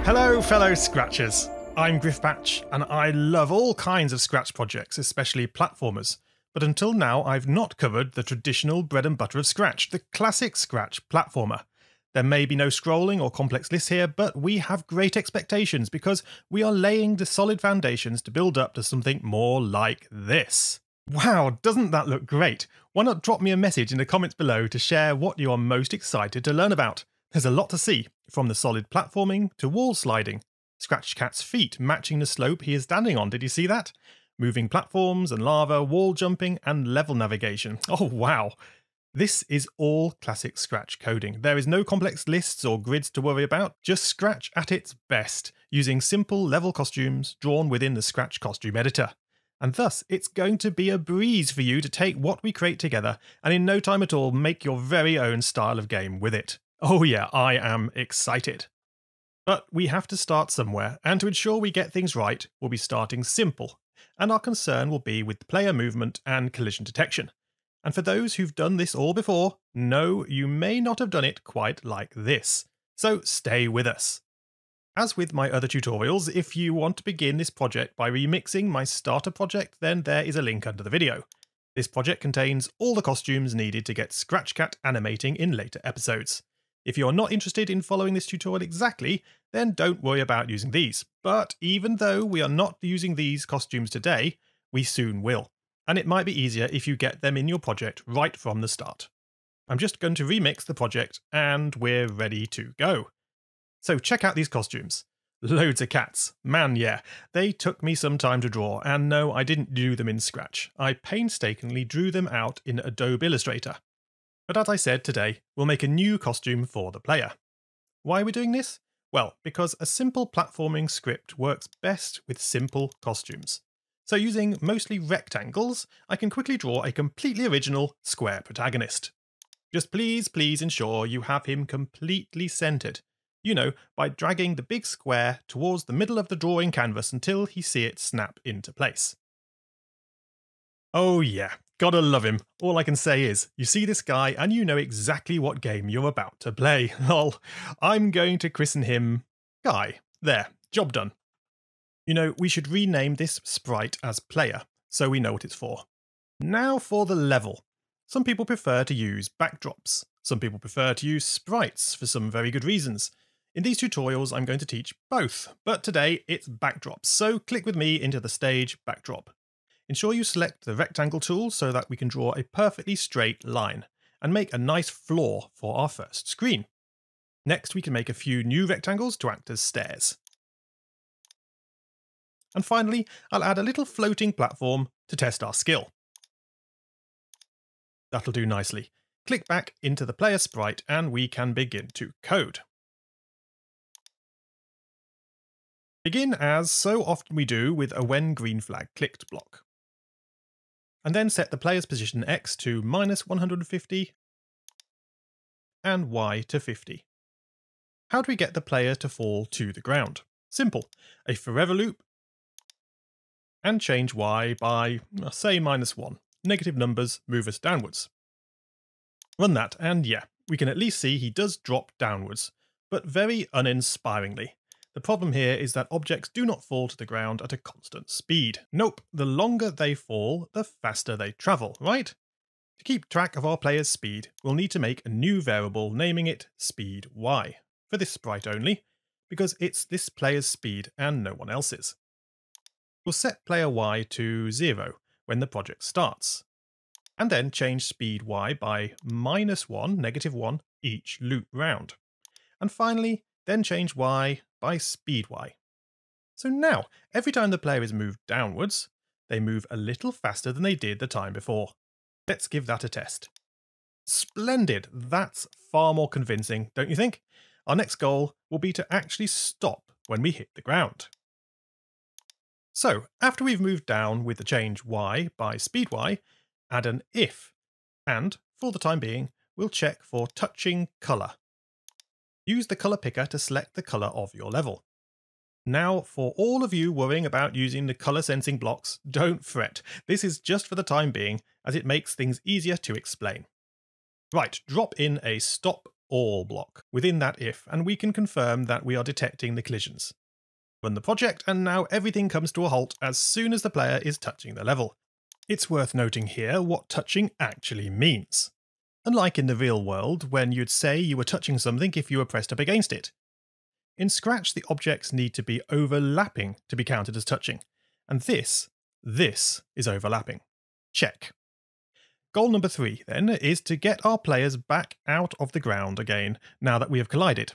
Hello fellow Scratchers, I'm Griffpatch and I love all kinds of Scratch projects, especially platformers, but until now I've not covered the traditional bread and butter of Scratch, the classic Scratch platformer. There may be no scrolling or complex lists here, but we have great expectations because we are laying the solid foundations to build up to something more like this. Wow, doesn't that look great? Why not drop me a message in the comments below to share what you are most excited to learn about? There's a lot to see, from the solid platforming to wall sliding. Scratch Cat's feet matching the slope he is standing on, did you see that? Moving platforms and lava, wall jumping and level navigation. Oh wow! This is all classic Scratch coding. There is no complex lists or grids to worry about, just Scratch at its best, using simple level costumes drawn within the Scratch costume editor. And thus, it's going to be a breeze for you to take what we create together and in no time at all make your very own style of game with it. Oh yeah, I am excited. But we have to start somewhere, and to ensure we get things right, we'll be starting simple, and our concern will be with player movement and collision detection. And for those who've done this all before, no, you may not have done it quite like this. So stay with us. As with my other tutorials, if you want to begin this project by remixing my starter project, then there is a link under the video. This project contains all the costumes needed to get Scratch Cat animating in later episodes. If you're not interested in following this tutorial exactly, then don't worry about using these. But even though we are not using these costumes today, we soon will. And it might be easier if you get them in your project right from the start. I'm just going to remix the project and we're ready to go. So check out these costumes. Loads of cats. Man, yeah, they took me some time to draw, and no, I didn't do them in Scratch. I painstakingly drew them out in Adobe Illustrator. But as I said, today, we'll make a new costume for the player. Why are we doing this? Well, because a simple platforming script works best with simple costumes. So using mostly rectangles, I can quickly draw a completely original square protagonist. Just please ensure you have him completely centered. You know, by dragging the big square towards the middle of the drawing canvas until you see it snap into place. Oh yeah, gotta love him. All I can say is, you see this guy and you know exactly what game you're about to play. Lol, I'm going to christen him Guy. There, job done. You know, we should rename this sprite as player, so we know what it's for. Now for the level. Some people prefer to use backdrops. Some people prefer to use sprites for some very good reasons. In these tutorials, I'm going to teach both, but today it's backdrops, so click with me into the stage backdrop. Ensure you select the rectangle tool so that we can draw a perfectly straight line, and make a nice floor for our first screen. Next, we can make a few new rectangles to act as stairs. And finally, I'll add a little floating platform to test our skill. That'll do nicely. Click back into the player sprite and we can begin to code. Begin as so often we do with a when green flag clicked block. And then set the player's position X to -150 and Y to 50. How do we get the player to fall to the ground? Simple. A forever loop and change Y by, say, -1. Negative numbers move us downwards. Run that and yeah, we can at least see he does drop downwards, but very uninspiringly. The problem here is that objects do not fall to the ground at a constant speed. Nope, the longer they fall, the faster they travel, right? To keep track of our player's speed, we'll need to make a new variable naming it speed y, for this sprite only, because it's this player's speed and no one else's. We'll set player y to 0 when the project starts, and then change speed y by -1, -1 each loop round. And finally, then change y by speed y. So now, every time the player is moved downwards, they move a little faster than they did the time before. Let's give that a test. Splendid! That's far more convincing, don't you think? Our next goal will be to actually stop when we hit the ground. So, after we've moved down with the change y by speed y, add an if, and, for the time being, we'll check for touching colour. Use the colour picker to select the colour of your level. Now, for all of you worrying about using the colour sensing blocks, don't fret. This is just for the time being, as it makes things easier to explain. Right, drop in a stop all block within that if, and we can confirm that we are detecting the collisions. Run the project, and now everything comes to a halt as soon as the player is touching the level. It's worth noting here what touching actually means. Unlike in the real world, when you'd say you were touching something if you were pressed up against it. In Scratch, the objects need to be overlapping to be counted as touching, and this is overlapping. Check. Goal number 3, then, is to get our players back out of the ground again now that we have collided.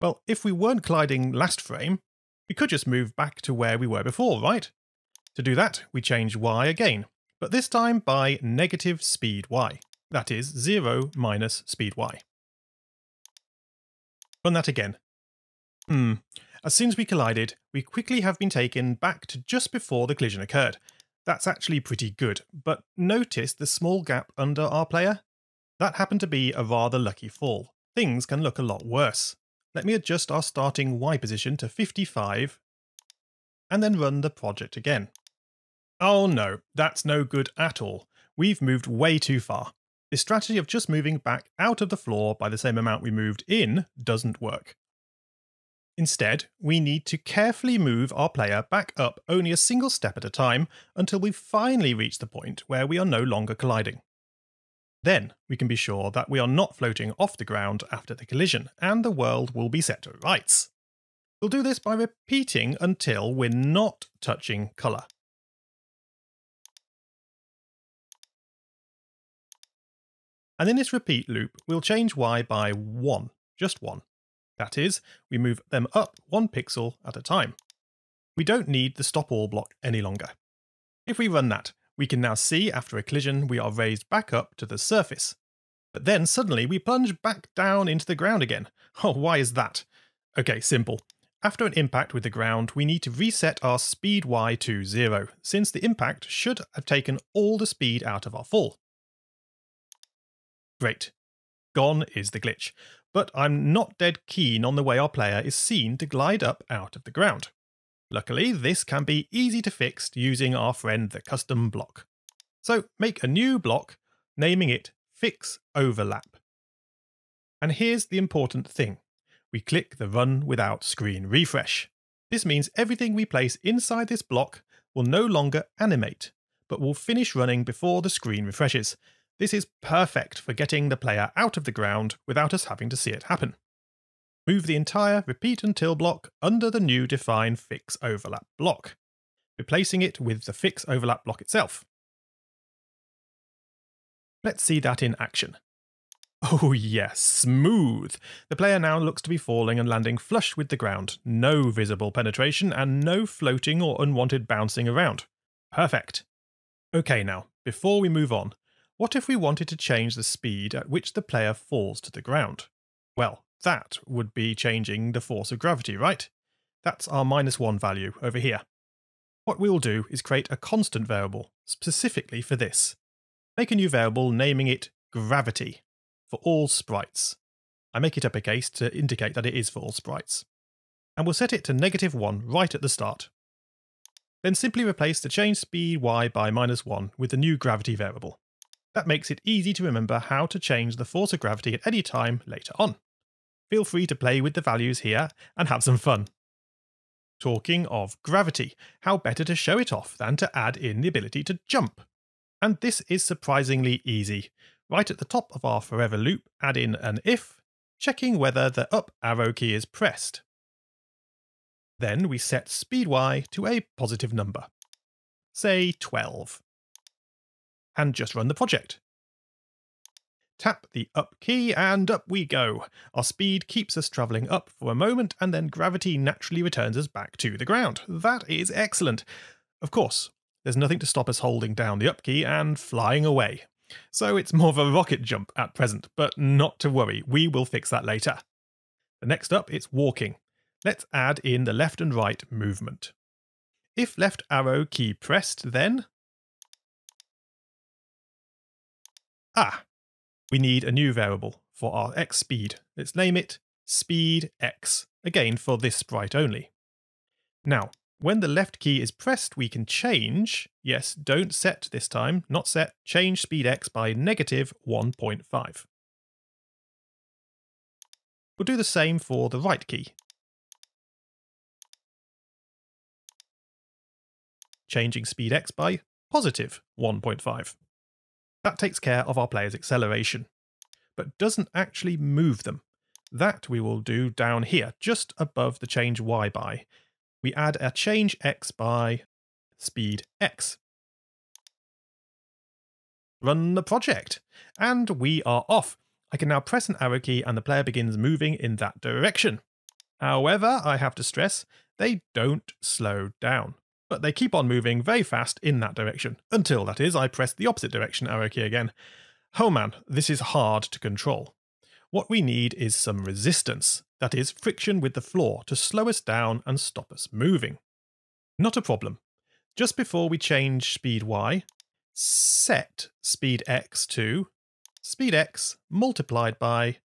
Well, if we weren't colliding last frame, we could just move back to where we were before, right? To do that, we change y again, but this time by negative speed y. That is 0 minus speed y. Run that again. As soon as we collided, we quickly have been taken back to just before the collision occurred. That's actually pretty good, but notice the small gap under our player? That happened to be a rather lucky fall. Things can look a lot worse. Let me adjust our starting Y position to 55, and then run the project again. Oh no, that's no good at all. We've moved way too far. This strategy of just moving back out of the floor by the same amount we moved in doesn't work. Instead, we need to carefully move our player back up only a single step at a time until we finally reach the point where we are no longer colliding. Then we can be sure that we are not floating off the ground after the collision, and the world will be set to rights. We'll do this by repeating until we're not touching colour. And in this repeat loop, we'll change Y by 1, just 1. That is, we move them up 1 pixel at a time. We don't need the stop all block any longer. If we run that, we can now see after a collision we are raised back up to the surface. But then suddenly we plunge back down into the ground again. Oh, why is that? Okay, simple. After an impact with the ground, we need to reset our speed Y to 0, since the impact should have taken all the speed out of our fall. Great. Gone is the glitch. But I'm not dead keen on the way our player is seen to glide up out of the ground. Luckily, this can be easy to fix using our friend the custom block. So make a new block, naming it Fix Overlap. And here's the important thing. We click the Run Without Screen Refresh. This means everything we place inside this block will no longer animate, but will finish running before the screen refreshes. This is perfect for getting the player out of the ground without us having to see it happen. Move the entire repeat until block under the new define fix overlap block, replacing it with the fix overlap block itself. Let's see that in action. Oh yes, smooth! The player now looks to be falling and landing flush with the ground, no visible penetration and no floating or unwanted bouncing around. Perfect! Okay now, before we move on, what if we wanted to change the speed at which the player falls to the ground? Well, that would be changing the force of gravity, right? That's our -1 value over here. What we'll do is create a constant variable specifically for this. Make a new variable naming it gravity for all sprites. I make it uppercase to indicate that it is for all sprites. And we'll set it to -1 right at the start. Then simply replace the change speed y by -1 with the new gravity variable. That makes it easy to remember how to change the force of gravity at any time later on. Feel free to play with the values here and have some fun. Talking of gravity, how better to show it off than to add in the ability to jump? And this is surprisingly easy. Right at the top of our forever loop, add in an if, checking whether the up arrow key is pressed. Then we set speed y to a positive number, say 12. And just run the project. Tap the up key and up we go. Our speed keeps us travelling up for a moment and then gravity naturally returns us back to the ground. That is excellent. Of course, there's nothing to stop us holding down the up key and flying away. So it's more of a rocket jump at present, but not to worry, we will fix that later. The next up, it's walking. Let's add in the left and right movement. If left arrow key pressed, then we need a new variable for our x speed. Let's name it speed x, again for this sprite only. Now, when the left key is pressed, we can change, yes, don't set this time, not set, change speed x by -1.5. We'll do the same for the right key. Changing speed x by positive 1.5. That takes care of our player's acceleration, but doesn't actually move them. That we will do down here, just above the change y by. We add a change x by speed x. Run the project, and we are off. I can now press an arrow key and the player begins moving in that direction. However, I have to stress, they don't slow down, but they keep on moving very fast in that direction, until, that is, I press the opposite direction arrow key again. Oh man, this is hard to control. What we need is some resistance, that is, friction with the floor, to slow us down and stop us moving. Not a problem. Just before we change speed y, set speed x to speed x multiplied by,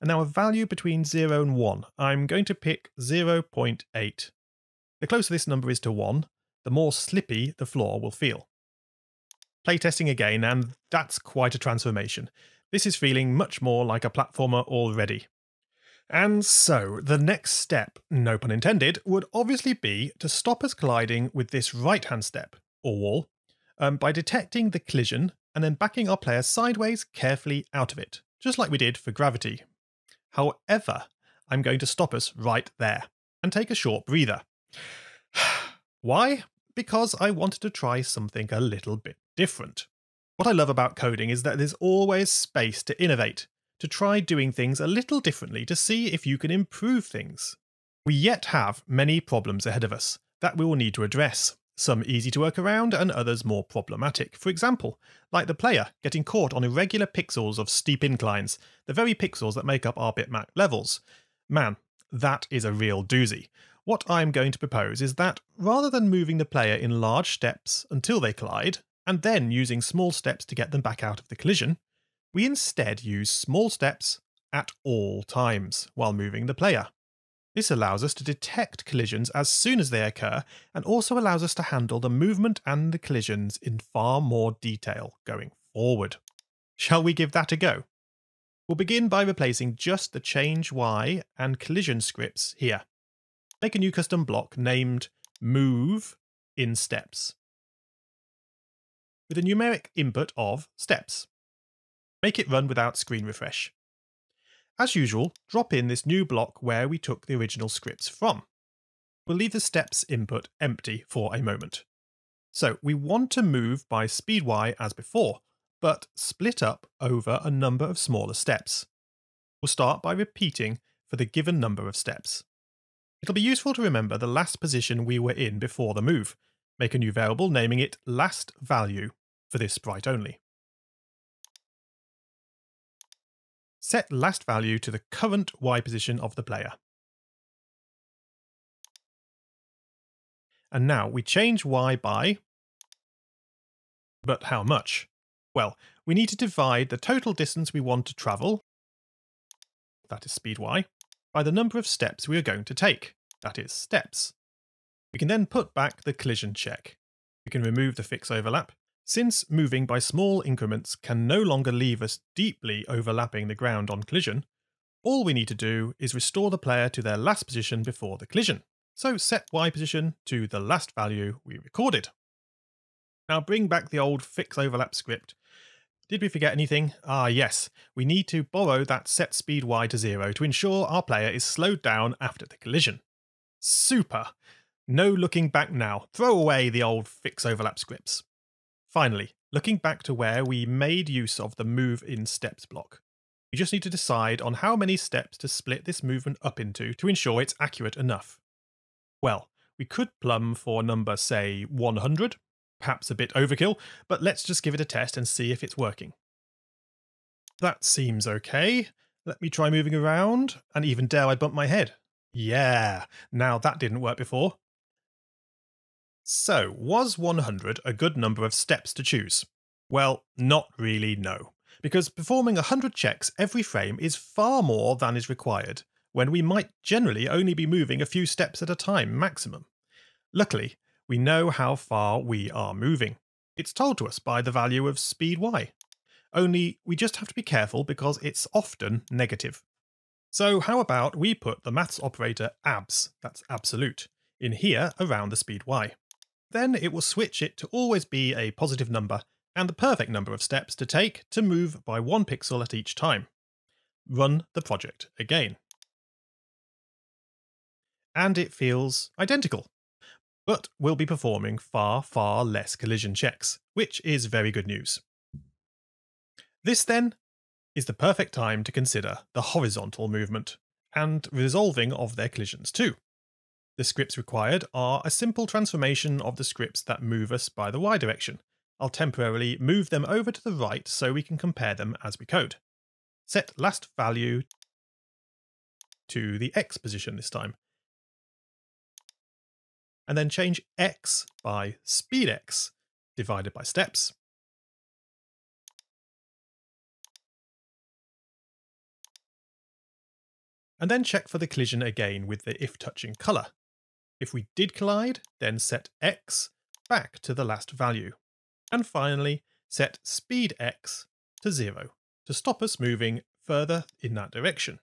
and now a value between 0 and 1. I'm going to pick 0.8. The closer this number is to 1, the more slippy the floor will feel. Playtesting again, and that's quite a transformation. This is feeling much more like a platformer already. And so, the next step, no pun intended, would obviously be to stop us colliding with this right-hand step, or wall, by detecting the collision and then backing our player sideways carefully out of it, just like we did for gravity. However, I'm going to stop us right there and take a short breather. Why? Because I wanted to try something a little bit different. What I love about coding is that there's always space to innovate, to try doing things a little differently to see if you can improve things. We yet have many problems ahead of us that we will need to address, some easy to work around and others more problematic. For example, like the player getting caught on irregular pixels of steep inclines, the very pixels that make up our bitmap levels. Man, that is a real doozy. What I'm going to propose is that, rather than moving the player in large steps until they collide, and then using small steps to get them back out of the collision, we instead use small steps at all times while moving the player. This allows us to detect collisions as soon as they occur, and also allows us to handle the movement and the collisions in far more detail going forward. Shall we give that a go? We'll begin by replacing just the change y and collision scripts here. Make a new custom block named move in steps, with a numeric input of steps. Make it run without screen refresh. As usual, drop in this new block where we took the original scripts from. We'll leave the steps input empty for a moment. So we want to move by speed y as before, but split up over a number of smaller steps. We'll start by repeating for the given number of steps. It'll be useful to remember the last position we were in before the move. Make a new variable naming it last value for this sprite only. Set last value to the current y position of the player. And now we change y by, but how much? Well, we need to divide the total distance we want to travel, that is speed y, by the number of steps we are going to take, that is steps. We can then put back the collision check. We can remove the fix overlap. Since moving by small increments can no longer leave us deeply overlapping the ground on collision, all we need to do is restore the player to their last position before the collision. So set y position to the last value we recorded. Now bring back the old fix overlap script. Did we forget anything? Ah yes, we need to borrow that set speed y to 0 to ensure our player is slowed down after the collision. Super! No looking back now. Throw away the old fix overlap scripts. Finally, looking back to where we made use of the move in steps block. We just need to decide on how many steps to split this movement up into to ensure it's accurate enough. Well, we could plumb for a number, say 100, perhaps a bit overkill, but let's just give it a test and see if it's working. That seems okay. Let me try moving around, and even dare I bump my head. Yeah, now that didn't work before. So, was 100 a good number of steps to choose? Well, not really, no. Because performing 100 checks every frame is far more than is required, when we might generally only be moving a few steps at a time maximum. Luckily, we know how far we are moving. It's told to us by the value of speed y. only we just have to be careful because it's often negative. So how about we put the maths operator abs, that's absolute, in here around the speed y. Then it will switch it to always be a positive number and the perfect number of steps to take to move by 1 pixel at each time. Run the project again. And it feels identical, but we'll be performing far, far less collision checks, which is very good news. This then is the perfect time to consider the horizontal movement and resolving of their collisions too. The scripts required are a simple transformation of the scripts that move us by the y direction. I'll temporarily move them over to the right so we can compare them as we code. Set last value to the x position this time. And then change x by speed x divided by steps. And then check for the collision again with the if touching colour. If we did collide, then set x back to the last value. And finally, set speed x to 0 to stop us moving further in that direction.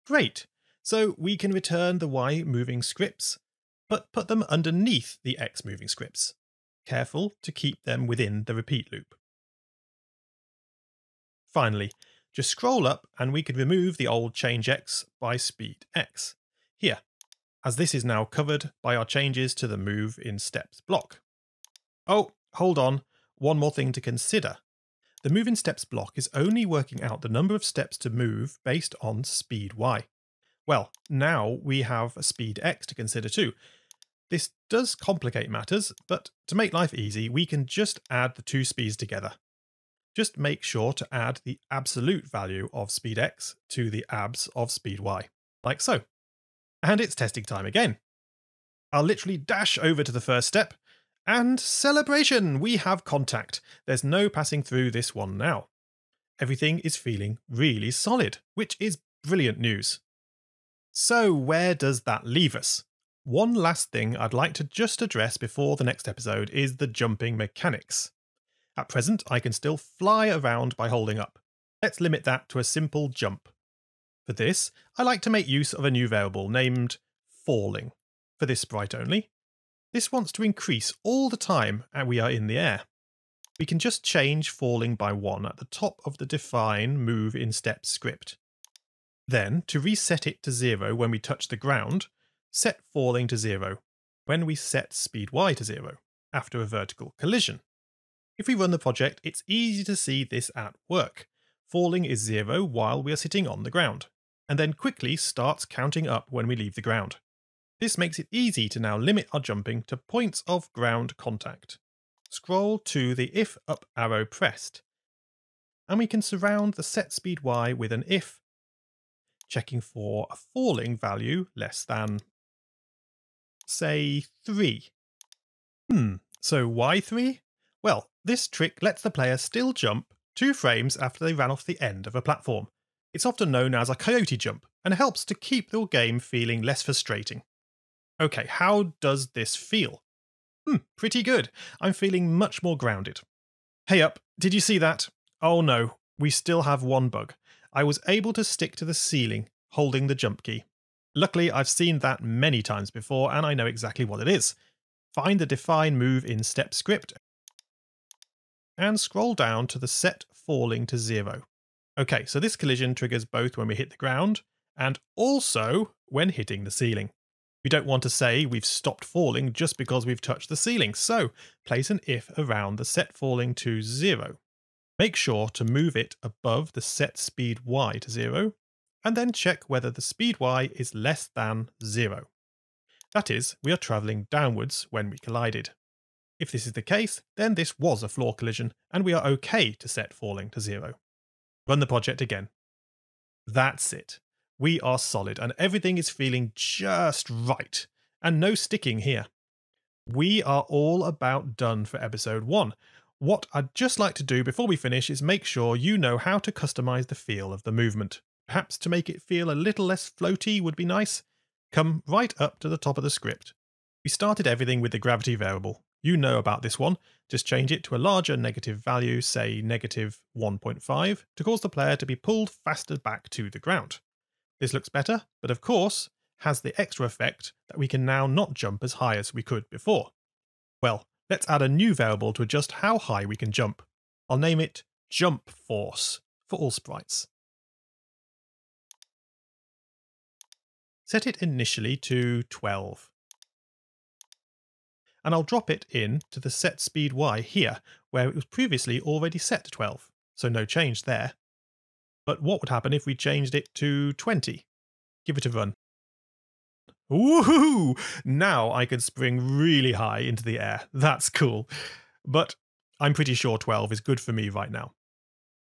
Great! So we can return the y moving scripts, but put them underneath the x moving scripts. Careful to keep them within the repeat loop. Finally, just scroll up and we could remove the old change x by speed x here, as this is now covered by our changes to the move in steps block. Oh, hold on, one more thing to consider. The move in steps block is only working out the number of steps to move based on speed y. Well, now we have a speed x to consider too. This does complicate matters, but to make life easy, we can just add the two speeds together. Just make sure to add the absolute value of speed x to the abs of speed y, like so. And it's testing time again. I'll literally dash over to the first step, and celebration! We have contact. There's no passing through this one now. Everything is feeling really solid, which is brilliant news. So where does that leave us? One last thing I'd like to just address before the next episode is the jumping mechanics. At present, I can still fly around by holding up. Let's limit that to a simple jump. For this, I like to make use of a new variable named falling. For this sprite only. This wants to increase all the time we are in the air. We can just change falling by 1 at the top of the define move in steps script. Then, to reset it to 0 when we touch the ground, set falling to 0 when we set speed y to 0 after a vertical collision. If we run the project, it's easy to see this at work. Falling is 0 while we are sitting on the ground, and then quickly starts counting up when we leave the ground. This makes it easy to now limit our jumping to points of ground contact. Scroll to the if up arrow pressed, and we can surround the set speed y with an if, checking for a falling value less than, say, 3. So why 3? Well, this trick lets the player still jump 2 frames after they ran off the end of a platform. It's often known as a coyote jump and helps to keep the game feeling less frustrating. Okay, how does this feel? Pretty good. I'm feeling much more grounded. Hey up, did you see that? Oh no, we still have one bug. I was able to stick to the ceiling, holding the jump key. Luckily, I've seen that many times before and I know exactly what it is. Find the define move in step script and scroll down to the set falling to 0. Okay, so this collision triggers both when we hit the ground and also when hitting the ceiling. We don't want to say we've stopped falling just because we've touched the ceiling, so place an if around the set falling to 0. Make sure to move it above the set speed y to 0, and then check whether the speed y is less than 0. That is, we are travelling downwards when we collided. If this is the case, then this was a floor collision, and we are okay to set falling to 0. Run the project again. That's it. We are solid, and everything is feeling just right, and no sticking here. We are all about done for episode 1. What I'd just like to do before we finish is make sure you know how to customize the feel of the movement. Perhaps to make it feel a little less floaty would be nice. Come right up to the top of the script. We started everything with the gravity variable. You know about this one. Just change it to a larger negative value, say negative 1.5, to cause the player to be pulled faster back to the ground. This looks better, but of course has the extra effect that we can now not jump as high as we could before. Well, let's add a new variable to adjust how high we can jump. I'll name it jump force for all sprites. Set it initially to 12. And I'll drop it in to the set speed Y here, where it was previously already set to 12, so no change there. But what would happen if we changed it to 20? Give it a run. Woohoo! Now I can spring really high into the air. That's cool. But I'm pretty sure 12 is good for me right now.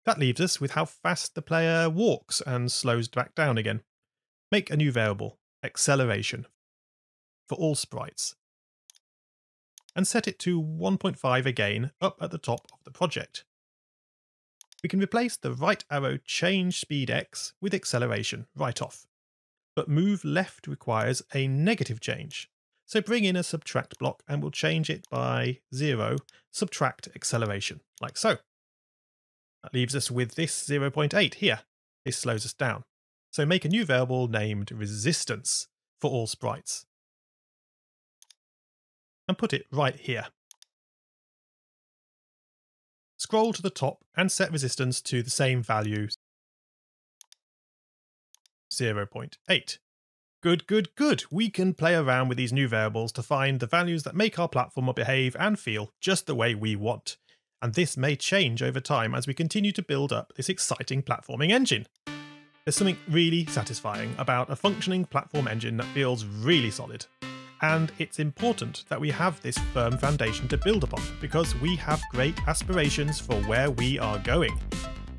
That leaves us with how fast the player walks and slows back down again. Make a new variable, acceleration, for all sprites. And set it to 1.5 again up at the top of the project. We can replace the right arrow change speed X with acceleration right off. But move left requires a negative change. So bring in a subtract block and we'll change it by 0, subtract acceleration, like so. That leaves us with this 0.8 here. This slows us down. So make a new variable named resistance for all sprites. And put it right here. Scroll to the top and set resistance to the same value, 0.8. Good, good, good. We can play around with these new variables to find the values that make our platformer behave and feel just the way we want. And this may change over time as we continue to build up this exciting platforming engine. There's something really satisfying about a functioning platform engine that feels really solid. And it's important that we have this firm foundation to build upon because we have great aspirations for where we are going.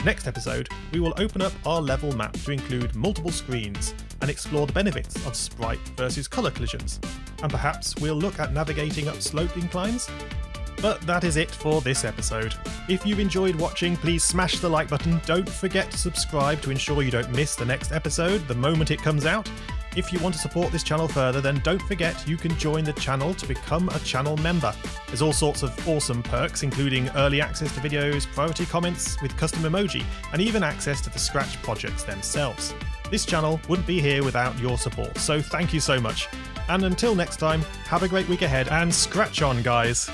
Next episode, we will open up our level map to include multiple screens and explore the benefits of sprite versus colour collisions. And perhaps we'll look at navigating up slope inclines. But that is it for this episode. If you've enjoyed watching, please smash the like button. Don't forget to subscribe to ensure you don't miss the next episode the moment it comes out. If you want to support this channel further, then don't forget you can join the channel to become a channel member. There's all sorts of awesome perks, including early access to videos, priority comments with custom emoji, and even access to the Scratch projects themselves. This channel wouldn't be here without your support, so thank you so much. And until next time, have a great week ahead and Scratch on, guys!